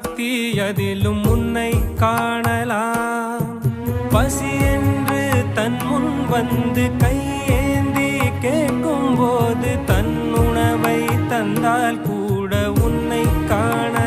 பக்தி அதிலும் உன்னை காணலாம். பசி என்று தன் முன் வந்து கையேந்தி கேட்கும் போது தன் உணவை தந்தால் கூட உன்னை காண